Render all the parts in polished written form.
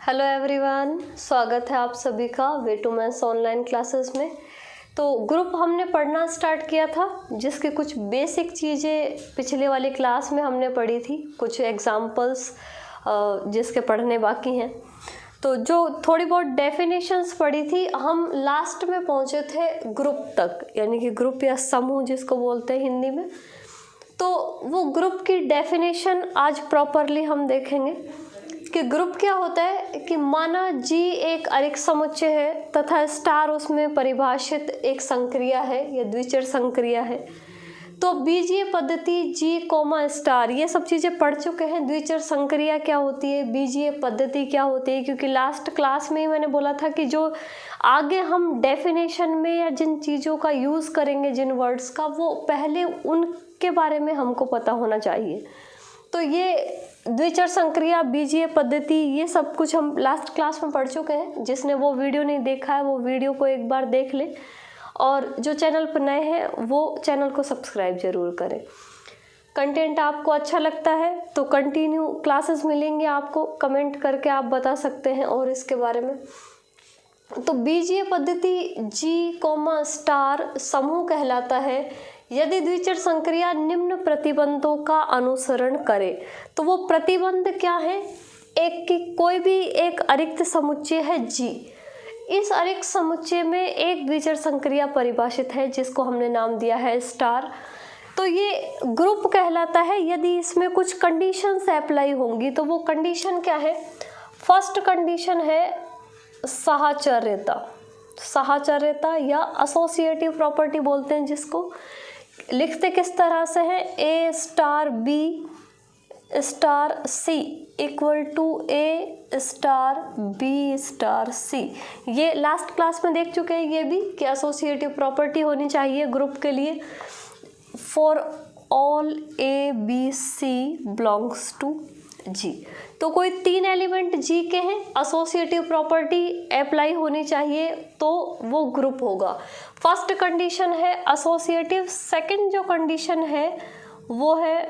Hello everyone, स्वागत है आप सभी का way to maths online classes में। तो ग्रुप हमने पढ़ना स्टार्ट किया था, जिसके कुछ बेसिक चीज़ें पिछले वाली क्लास में हमने पढ़ी थी, कुछ एग्जांपल्स जिसके पढ़ने बाकी हैं। तो जो थोड़ी बहुत डेफिनेशंस पढ़ी थी, हम लास्ट में पहुँचे थे ग्रुप तक, यानी कि ग्रुप या समूह जिसको बोलते हैं हिंदी में। तो वो ग्रुप की डेफिनेशन आज प्रॉपरली हम देखेंगे कि ग्रुप क्या होता है। कि माना जी एक अरिक्त समुच्चय है तथा स्टार उसमें परिभाषित एक संक्रिया है या द्विचर संक्रिया है, तो बीजीय पद्धति जी कोमा स्टार ये सब चीज़ें पढ़ चुके हैं। द्विचर संक्रिया क्या होती है, बीजीय पद्धति क्या होती है, क्योंकि लास्ट क्लास में ही मैंने बोला था कि जो आगे हम डेफिनेशन में या जिन चीज़ों का यूज़ करेंगे, जिन वर्ड्स का, वो पहले उनके बारे में हमको पता होना चाहिए। तो ये द्विचर संक्रिया, बीजीय पद्धति, ये सब कुछ हम लास्ट क्लास में पढ़ चुके हैं। जिसने वो वीडियो नहीं देखा है वो वीडियो को एक बार देख ले, और जो चैनल पर नए हैं वो चैनल को सब्सक्राइब जरूर करें। कंटेंट आपको अच्छा लगता है तो कंटिन्यू क्लासेस मिलेंगे आपको, कमेंट करके आप बता सकते हैं और इसके बारे में। तो बीजीय पद्धति जी कोमा स्टार समूह कहलाता है यदि द्विचर संक्रिया निम्न प्रतिबंधों का अनुसरण करे। तो वो प्रतिबंध क्या है? एक की कोई भी एक अरिक्त समुच्चय है जी, इस अरिक्त समुच्चय में एक द्विचर संक्रिया परिभाषित है जिसको हमने नाम दिया है स्टार। तो ये ग्रुप कहलाता है यदि इसमें कुछ कंडीशंस अप्लाई होंगी। तो वो कंडीशन क्या है? फर्स्ट कंडीशन है साहचर्यता। साहचर्यता या एसोसिएटिव प्रॉपर्टी बोलते हैं जिसको। लिखते किस तरह से है? A star B star C equal to A star B star C. ये लास्ट क्लास में देख चुके हैं ये भी कि एसोसिएटिव प्रॉपर्टी होनी चाहिए ग्रुप के लिए। For all A B C belongs to G. तो कोई तीन एलिमेंट जी के हैं, एसोसिएटिव प्रॉपर्टी अप्लाई होनी चाहिए तो वो ग्रुप होगा। फर्स्ट कंडीशन है एसोसिएटिव। सेकंड जो कंडीशन है वो है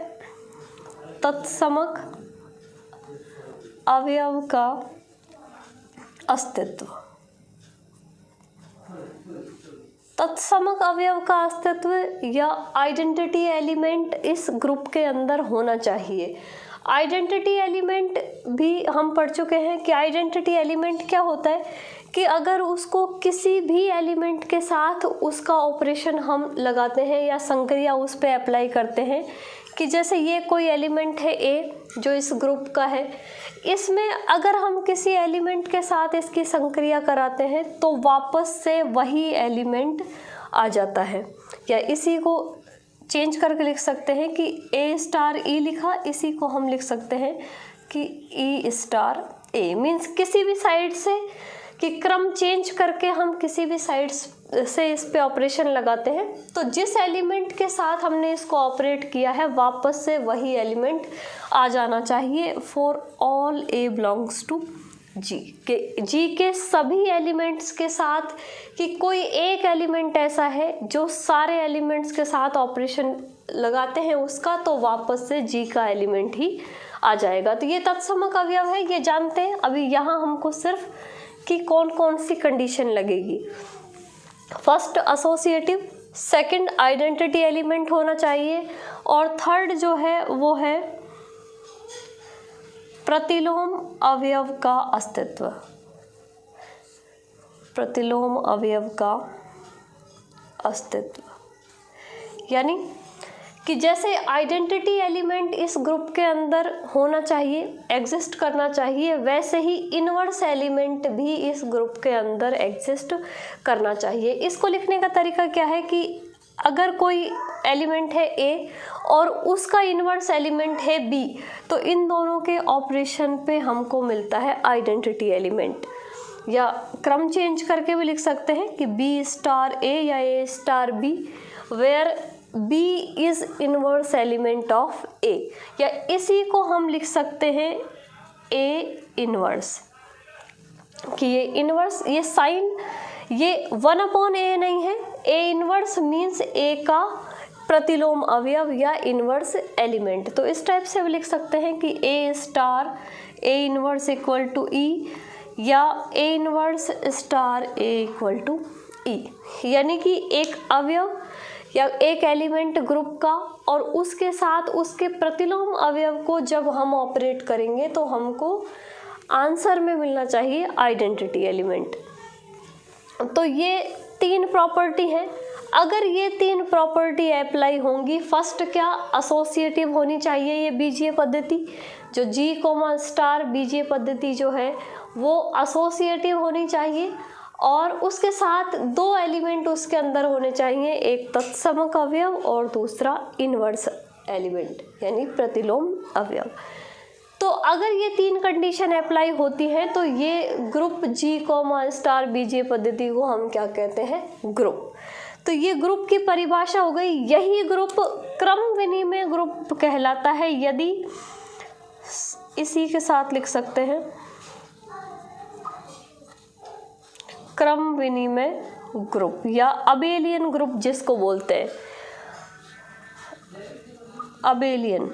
तत्समक अवयव का अस्तित्व। तत्समक अवयव का अस्तित्व या आइडेंटिटी एलिमेंट इस ग्रुप के अंदर होना चाहिए। आइडेंटिटी एलिमेंट भी हम पढ़ चुके हैं कि आइडेंटिटी एलिमेंट क्या होता है कि अगर उसको किसी भी एलिमेंट के साथ उसका ऑपरेशन हम लगाते हैं या संक्रिया उस पर अप्लाई करते हैं, कि जैसे ये कोई एलिमेंट है ए जो इस ग्रुप का है, इसमें अगर हम किसी एलिमेंट के साथ इसकी संक्रिया कराते हैं तो वापस से वही एलिमेंट आ जाता है। या इसी को चेंज करके लिख सकते हैं कि ए स्टार ई लिखा, इसी को हम लिख सकते हैं कि ई स्टार ए। मीन्स किसी भी साइड से कि क्रम चेंज करके हम किसी भी साइड से इस पे ऑपरेशन लगाते हैं तो जिस एलिमेंट के साथ हमने इसको ऑपरेट किया है वापस से वही एलिमेंट आ जाना चाहिए। For all A belongs to G के, जी के सभी एलिमेंट्स के साथ कि कोई एक एलिमेंट ऐसा है जो सारे एलिमेंट्स के साथ ऑपरेशन लगाते हैं उसका, तो वापस से जी का एलिमेंट ही आ जाएगा। तो ये तत्समक अवयव है, ये जानते हैं। अभी यहाँ हमको सिर्फ कि कौन कौन सी कंडीशन लगेगी। First associative, second identity element होना चाहिए, और थर्ड जो है वो है प्रतिलोम अवयव का अस्तित्व। प्रतिलोम अवयव का अस्तित्व यानी कि जैसे आइडेंटिटी एलिमेंट इस ग्रुप के अंदर होना चाहिए, एग्जिस्ट करना चाहिए, वैसे ही इनवर्स एलिमेंट भी इस ग्रुप के अंदर एग्जिस्ट करना चाहिए। इसको लिखने का तरीका क्या है कि अगर कोई एलिमेंट है ए और उसका इनवर्स एलिमेंट है बी, तो इन दोनों के ऑपरेशन पे हमको मिलता है आइडेंटिटी एलिमेंट। या क्रम चेंज करके भी लिख सकते हैं कि बी स्टार ए या A star B, where B is inverse element of A. या इसी को हम लिख सकते हैं ए इनवर्स, कि ये इनवर्स, ये साइन ये 1/a नहीं है। ए इनवर्स मीन्स ए का प्रतिलोम अवयव या इनवर्स एलिमेंट। तो इस टाइप से भी लिख सकते हैं कि A star A inverse equal to E या A inverse star A equal to E, यानी कि एक अवयव या एक एलिमेंट ग्रुप का और उसके साथ उसके प्रतिलोम अवयव को जब हम ऑपरेट करेंगे तो हमको आंसर में मिलना चाहिए आइडेंटिटी एलिमेंट। तो ये 3 प्रॉपर्टी हैं। अगर ये 3 प्रॉपर्टी अप्लाई होंगी, फर्स्ट क्या एसोसिएटिव होनी चाहिए ये बीजीय पद्धति, जो G स्टार बीजीय पद्धति जो है वो एसोसिएटिव होनी चाहिए और उसके साथ 2 एलिमेंट उसके अंदर होने चाहिए, एक तत्समक अवयव और दूसरा इनवर्स एलिमेंट यानी प्रतिलोम अवयव। तो अगर ये 3 कंडीशन अप्लाई होती है तो ये ग्रुप G स्टार बीजीय पद्धति को हम क्या कहते हैं, ग्रुप। तो ये ग्रुप की परिभाषा हो गई। यही ग्रुप क्रम विनिमय ग्रुप कहलाता है, यदि इसी के साथ लिख सकते हैं क्रम विनिमय ग्रुप या अबेलियन ग्रुप जिसको बोलते हैं, अबेलियन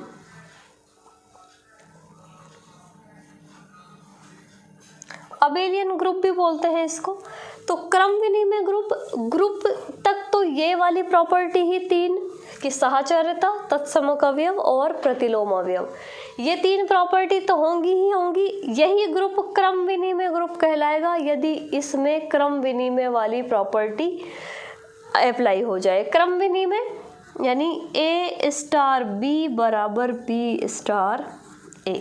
ग्रुप भी बोलते हैं इसको। तो क्रम विनिमय ग्रुप तक तो ये वाली प्रॉपर्टी ही 3 कि सहचर्यता, तत्समक अवयव और प्रतिलोम अवयव, ये 3 प्रॉपर्टी तो होंगी ही होंगी। यही ग्रुप क्रम विनिमय ग्रुप कहलाएगा यदि इसमें क्रम विनिमय वाली प्रॉपर्टी अप्लाई हो जाए। क्रम विनिमय यानी A स्टार B बराबर B स्टार A,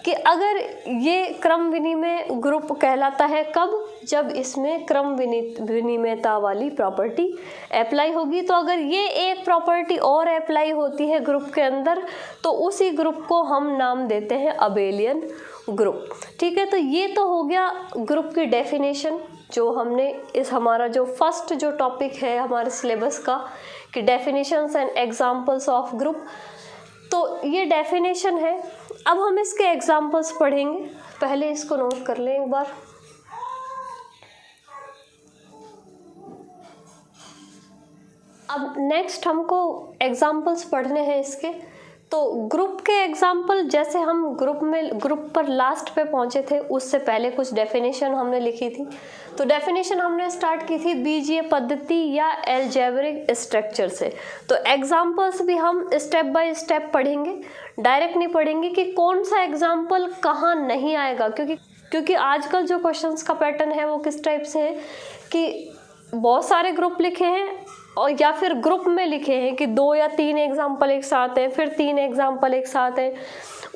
कि अगर ये क्रम विनिमय ग्रुप कहलाता है कब, जब इसमें क्रम विनिमयता वाली प्रॉपर्टी अप्लाई होगी। तो अगर ये एक प्रॉपर्टी और अप्लाई होती है ग्रुप के अंदर तो उसी ग्रुप को हम नाम देते हैं अबेलियन ग्रुप। ठीक है, तो ये तो हो गया ग्रुप की डेफिनेशन जो हमने हमारा जो फर्स्ट जो टॉपिक है हमारे सिलेबस का कि definitions and examples of group. तो ये डेफिनेशन है। अब हम इसके एग्जांपल्स पढ़ेंगे, पहले इसको नोट कर लें एक बार। अब नेक्स्ट हमको एग्जांपल्स पढ़ने हैं इसके। तो ग्रुप के एग्जांपल, जैसे हम ग्रुप पर लास्ट पे पहुंचे थे उससे पहले कुछ डेफिनेशन हमने लिखी थी। तो डेफिनेशन हमने स्टार्ट की थी बीजीय पद्धति या अलजेब्रिक स्ट्रक्चर से। तो एग्जांपल्स भी हम स्टेप बाय स्टेप पढ़ेंगे, डायरेक्ट नहीं पढ़ेंगे कि कौन सा एग्जांपल कहाँ नहीं आएगा, क्योंकि आजकल जो क्वेश्चंस का पैटर्न है वो किस टाइप से है कि बहुत सारे ग्रुप लिखे हैं और या फिर ग्रुप में लिखे हैं कि 2 या 3 एग्जाम्पल एक साथ हैं, फिर 3 एग्जाम्पल एक साथ हैं।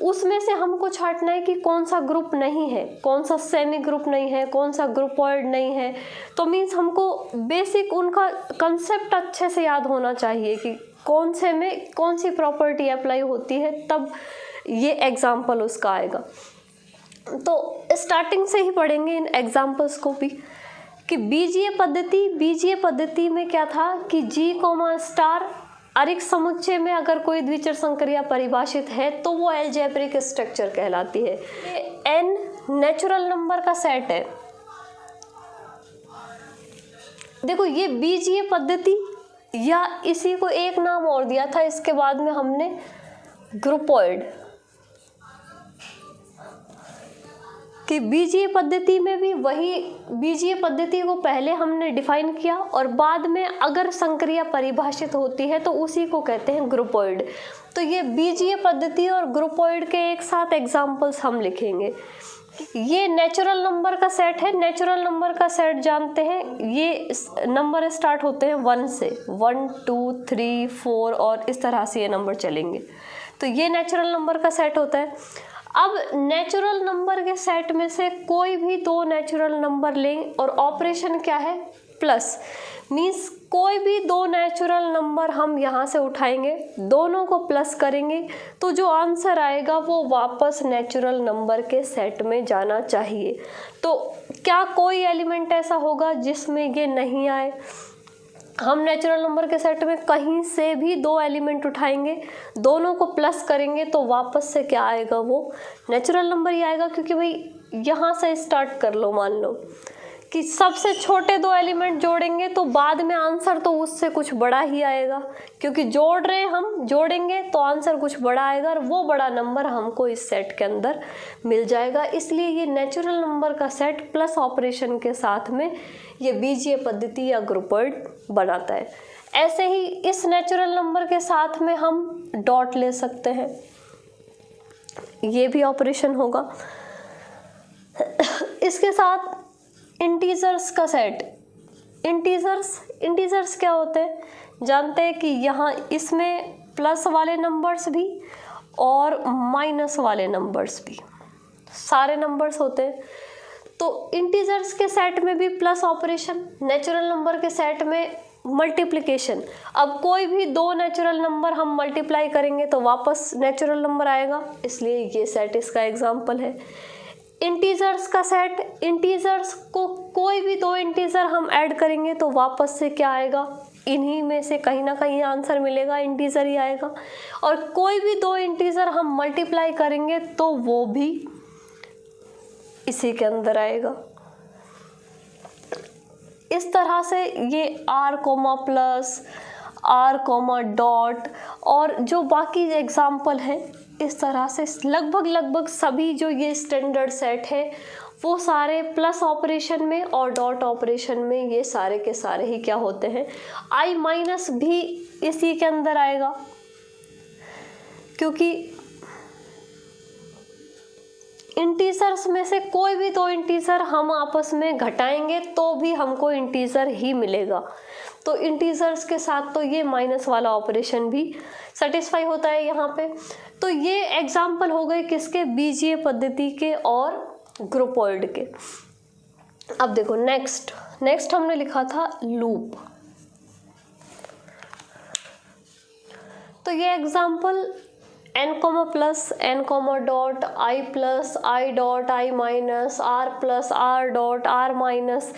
उसमें से हमको छांटना है कि कौन सा ग्रुप नहीं है, कौन सा सेमी ग्रुप नहीं है, कौन सा ग्रुपॉइड नहीं है। तो मीन्स हमको बेसिक उनका कंसेप्ट अच्छे से याद होना चाहिए कि कौन से में कौन सी प्रॉपर्टी अप्लाई होती है, तब ये एग्जाम्पल उसका आएगा। तो स्टार्टिंग से ही पढ़ेंगे इन एग्जाम्पल्स को भी कि बीजीय पद्धति में क्या था कि G स्टार अरिक्त समुच्चय में अगर कोई द्विचर संक्रिया परिभाषित है तो वो अलजेब्रिक स्ट्रक्चर कहलाती है। n नेचुरल नंबर का सेट है। देखो ये बीजीय पद्धति, या इसी को एक नाम और दिया था इसके बाद में हमने ग्रुपॉइड, कि बीजीय पद्धति में भी वही बीजीय पद्धति को पहले हमने डिफाइन किया और बाद में अगर संक्रिया परिभाषित होती है तो उसी को कहते हैं ग्रुपॉइड। तो ये बीजीय पद्धति और ग्रुपॉइड के एक साथ एग्जांपल्स हम लिखेंगे। ये नेचुरल नंबर का सेट है। नेचुरल नंबर का सेट जानते हैं, ये नंबर स्टार्ट होते हैं 1 से, 1 2 3 4 और इस तरह से ये नंबर चलेंगे। तो ये नेचुरल नंबर का सेट होता है। अब नेचुरल नंबर के सेट में से कोई भी 2 नेचुरल नंबर लें और ऑपरेशन क्या है, प्लस। मीन्स कोई भी 2 नेचुरल नंबर हम यहाँ से उठाएंगे, दोनों को प्लस करेंगे तो जो आंसर आएगा वो वापस नेचुरल नंबर के सेट में जाना चाहिए। तो क्या कोई एलिमेंट ऐसा होगा जिसमें ये नहीं आए? हम नेचुरल नंबर के सेट में कहीं से भी 2 एलिमेंट उठाएंगे, दोनों को प्लस करेंगे तो वापस से क्या आएगा, वो नेचुरल नंबर ही आएगा। क्योंकि भाई यहाँ से स्टार्ट कर लो, मान लो कि सबसे छोटे दो एलिमेंट जोड़ेंगे तो बाद में आंसर तो उससे कुछ बड़ा ही आएगा, क्योंकि जोड़ रहे हम, जोड़ेंगे तो आंसर कुछ बड़ा आएगा और वो बड़ा नंबर हमको इस सेट के अंदर मिल जाएगा। इसलिए ये नेचुरल नंबर का सेट प्लस ऑपरेशन के साथ में ये बीजीय पद्धति या ग्रुपॉइड बनाता है। ऐसे ही इस नेचुरल नंबर के साथ में हम डॉट ले सकते हैं, ये भी ऑपरेशन होगा। इसके साथ इंटीजर्स का सेट, इंटीजर्स क्या होते हैं, जानते हैं कि यहाँ इसमें प्लस वाले नंबर्स भी और माइनस वाले नंबर्स भी, सारे नंबर्स होते हैं। तो इंटीजर्स के सेट में भी प्लस ऑपरेशन, नेचुरल नंबर के सेट में मल्टीप्लिकेशन। अब कोई भी दो नेचुरल नंबर हम मल्टीप्लाई करेंगे तो वापस नेचुरल नंबर आएगा, इसलिए ये सेट इसका एग्जाम्पल है। इंटीजर्स का सेट, इंटीजर्स को कोई भी दो इंटीजर हम ऐड करेंगे तो वापस से क्या आएगा, इन्हीं में से कहीं ना कहीं आंसर मिलेगा, इंटीजर ही आएगा। और कोई भी दो इंटीजर हम मल्टीप्लाई करेंगे तो वो भी इसी के अंदर आएगा। इस तरह से ये r comma plus, r comma dot और जो बाकी एग्जाम्पल है, इस तरह से लगभग सभी जो ये स्टैंडर्ड सेट है वो सारे प्लस ऑपरेशन में और डॉट ऑपरेशन में ये सारे के सारे ही क्या होते हैं, i माइनस भी इसी के अंदर आएगा, क्योंकि इंटीजर्स में से कोई भी दो इंटीजर हम आपस में घटाएंगे तो भी हमको इंटीजर ही मिलेगा। तो इंटीजर्स के साथ तो ये माइनस वाला ऑपरेशन भी सेटिस्फाई होता है यहाँ पे। तो ये एग्जाम्पल हो गए किसके, बीजीय पद्धति के और ग्रुपॉइड के। अब देखो नेक्स्ट हमने लिखा था लूप। तो ये example n comma plus, n comma dot, i plus, i dot, i minus, r plus, r dot, r minus.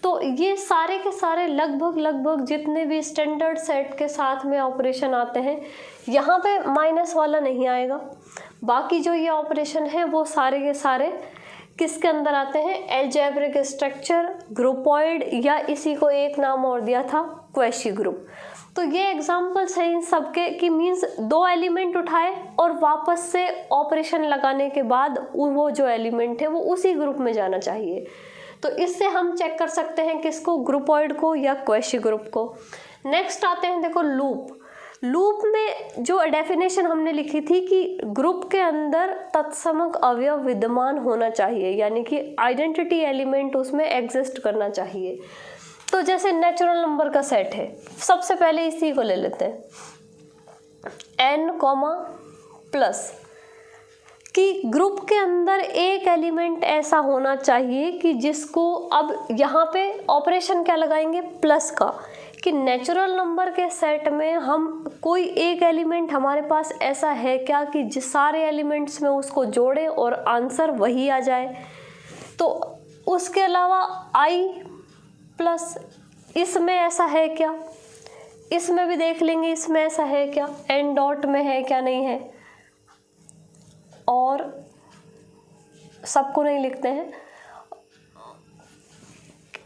तो ये सारे के सारे लगभग जितने भी स्टैंडर्ड सेट के साथ में ऑपरेशन आते हैं, यहाँ पे माइनस वाला नहीं आएगा। बाकी जो ये ऑपरेशन है वो सारे के सारे किसके अंदर आते हैं, एल्जेब्रिक स्ट्रक्चर, ग्रुपॉइड, या इसी को एक नाम और दिया था क्वेशी ग्रुप। तो ये एग्जाम्पल्स हैं इन सबके कि मीन्स दो एलिमेंट उठाए और वापस से ऑपरेशन लगाने के बाद वो जो एलिमेंट है वो उसी ग्रुप में जाना चाहिए। तो इससे हम चेक कर सकते हैं किसको, ग्रुपॉइड को या क्वेशी ग्रुप को। नेक्स्ट आते हैं देखो लूप में जो डेफिनेशन हमने लिखी थी कि ग्रुप के अंदर तत्समक अवयव विद्यमान होना चाहिए, यानी कि आइडेंटिटी एलिमेंट उसमें एग्जिस्ट करना चाहिए। तो जैसे नेचुरल नंबर का सेट है, सबसे पहले इसी को ले लेते हैं, n कोमा प्लस, कि ग्रुप के अंदर एक एलिमेंट ऐसा होना चाहिए कि जिसको, अब यहाँ पे ऑपरेशन क्या लगाएंगे, प्लस का, कि नेचुरल नंबर के सेट में हम कोई एक एलिमेंट हमारे पास ऐसा है क्या कि जिस सारे एलिमेंट्स में उसको जोड़े और आंसर वही आ जाए। तो उसके अलावा i प्लस, इसमें ऐसा है क्या, इसमें भी देख लेंगे इसमें ऐसा है क्या, n डॉट में है क्या, नहीं है, और सबको नहीं लिखते हैं,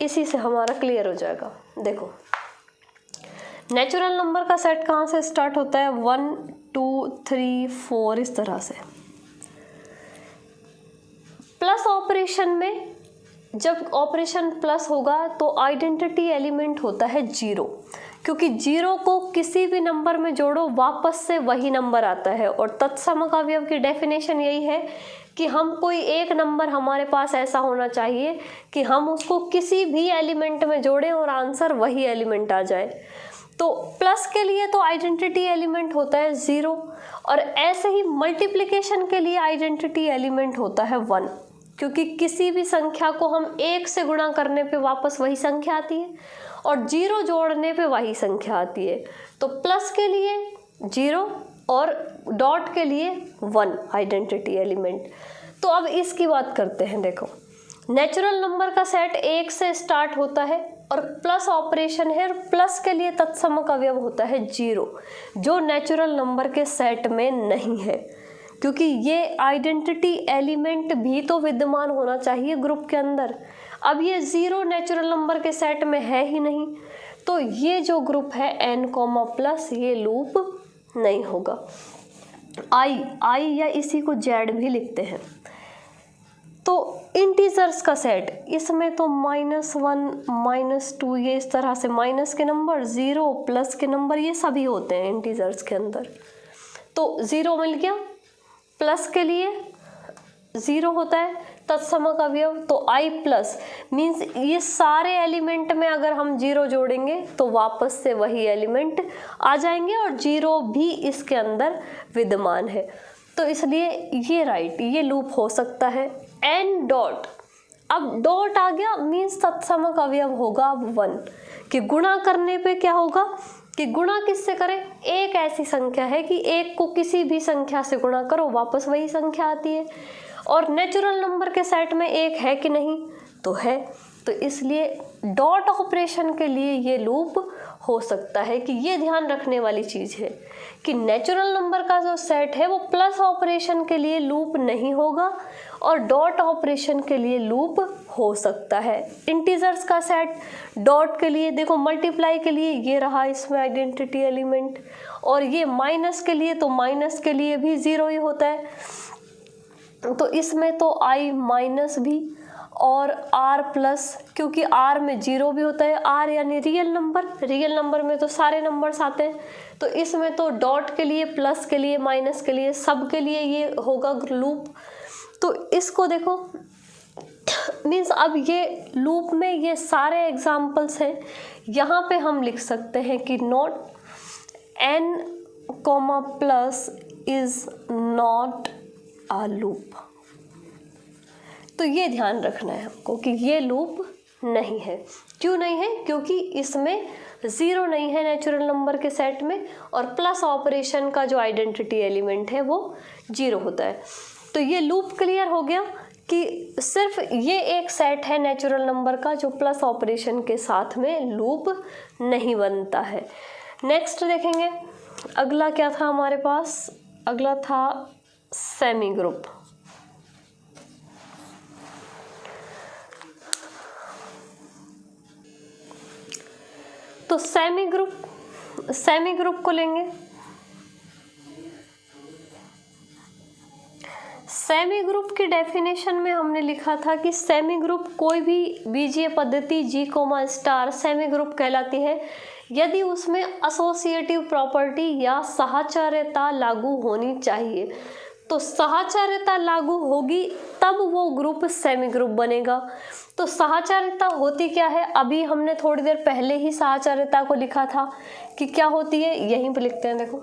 इसी से हमारा क्लियर हो जाएगा। देखो नेचुरल नंबर का सेट कहाँ से स्टार्ट होता है, 1 2 3 4, इस तरह से। प्लस ऑपरेशन में जब ऑपरेशन प्लस होगा तो आइडेंटिटी एलिमेंट होता है 0, क्योंकि 0 को किसी भी नंबर में जोड़ो वापस से वही नंबर आता है। और तत्समक अवयव की डेफिनेशन यही है कि हम कोई एक नंबर हमारे पास ऐसा होना चाहिए कि हम उसको किसी भी एलिमेंट में जोड़ें और आंसर वही एलिमेंट आ जाए। तो प्लस के लिए तो आइडेंटिटी एलिमेंट होता है 0, और ऐसे ही मल्टीप्लिकेशन के लिए आइडेंटिटी एलिमेंट होता है 1, क्योंकि किसी भी संख्या को हम 1 से गुणा करने पे वापस वही संख्या आती है और 0 जोड़ने पे वही संख्या आती है। तो प्लस के लिए 0 और डॉट के लिए 1 आइडेंटिटी एलिमेंट। तो अब इसकी बात करते हैं। देखो नेचुरल नंबर का सेट 1 से स्टार्ट होता है और प्लस ऑपरेशन है, और प्लस के लिए तत्समक अवयव होता है 0, जो नेचुरल नंबर के सेट में नहीं है, क्योंकि ये आइडेंटिटी एलिमेंट भी तो विद्यमान होना चाहिए ग्रुप के अंदर। अब ये 0 नेचुरल नंबर के सेट में है ही नहीं, तो ये जो ग्रुप है n, ये लूप नहीं होगा। आई या इसी को जेड भी लिखते हैं। तो इंटीजर्स का सेट, इसमें तो -1, -2 ये इस तरह से माइनस के नंबर, 0 प्लस के नंबर ये सभी होते हैं इंटीजर्स के अंदर। तो 0 मिल गया, प्लस के लिए 0 होता है तत्समक अवयव, तो i प्लस मीन्स ये सारे एलिमेंट में अगर हम 0 जोड़ेंगे तो वापस से वही एलिमेंट आ जाएंगे और 0 भी इसके अंदर विद्यमान है। तो इसलिए ये राइट, ये लूप हो सकता है। n डॉट, अब डॉट आ गया मीन्स तत्समक अवयव होगा अब 1, कि गुणा करने पे क्या होगा कि गुणा किससे करें, एक ऐसी संख्या है कि एक को किसी भी संख्या से गुणा करो वापस वही संख्या आती है, और नेचुरल नंबर के सेट में एक है कि नहीं, तो है, तो इसलिए डॉट ऑपरेशन के लिए ये लूप हो सकता है। कि ये ध्यान रखने वाली चीज़ है कि नेचुरल नंबर का जो सेट है वो प्लस ऑपरेशन के लिए लूप नहीं होगा और डॉट ऑपरेशन के लिए लूप हो सकता है। इंटीजर्स का सेट डॉट के लिए देखो, मल्टीप्लाई के लिए ये रहा इसमें आइडेंटिटी एलिमेंट, और ये माइनस के लिए, तो माइनस के लिए भी 0 ही होता है, तो इसमें तो i माइनस भी और r प्लस, क्योंकि r में 0 भी होता है, r यानी रियल नंबर में तो सारे नंबर्स आते हैं, तो इसमें तो डॉट के लिए, प्लस के लिए, माइनस के लिए, सब के लिए ये होगा लूप। तो इसको देखो मीन्स अब ये लूप में ये सारे एग्जाम्पल्स हैं। यहाँ पे हम लिख सकते हैं कि not n, plus is not a loop. तो ये ध्यान रखना है हमको कि ये लूप नहीं है। क्यों नहीं है? क्योंकि इसमें 0 नहीं है नेचुरल नंबर के सेट में, और प्लस ऑपरेशन का जो आइडेंटिटी एलिमेंट है वो 0 होता है। तो ये लूप क्लियर हो गया कि सिर्फ ये एक सेट है नेचुरल नंबर का जो प्लस ऑपरेशन के साथ में लूप नहीं बनता है। नेक्स्ट देखेंगे, अगला क्या था हमारे पास, अगला था सेमी ग्रुप। तो सेमी ग्रुप को लेंगे। सेमी ग्रुप की डेफिनेशन में हमने लिखा था कि सेमी ग्रुप कोई भी बीजीय पद्धति G, स्टार सेमी ग्रुप कहलाती है यदि उसमें एसोसिएटिव प्रॉपर्टी या साहचर्यता लागू होनी चाहिए। तो साहचर्यता लागू होगी तब वो ग्रुप सेमी ग्रुप बनेगा। तो साहचर्यता होती क्या है, अभी हमने थोड़ी देर पहले ही साहचर्यता को लिखा था कि क्या होती है, यहीं पे लिखते हैं देखो,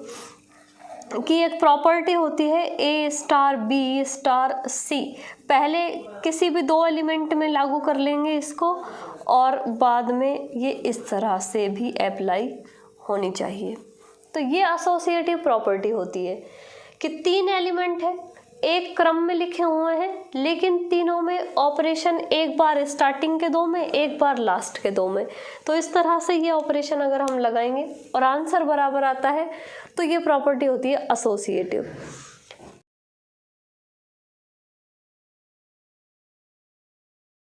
कि एक प्रॉपर्टी होती है A star B star C। पहले किसी भी 2 एलिमेंट में लागू कर लेंगे इसको, और बाद में ये इस तरह से भी अप्लाई होनी चाहिए। तो ये एसोसिएटिव प्रॉपर्टी होती है कि 3 एलिमेंट है, एक क्रम में लिखे हुए हैं, लेकिन तीनों में ऑपरेशन एक बार स्टार्टिंग के 2 में, एक बार लास्ट के 2 में। तो इस तरह से ये ऑपरेशन अगर हम लगाएंगे और आंसर बराबर आता है तो ये प्रॉपर्टी होती है एसोसिएटिव।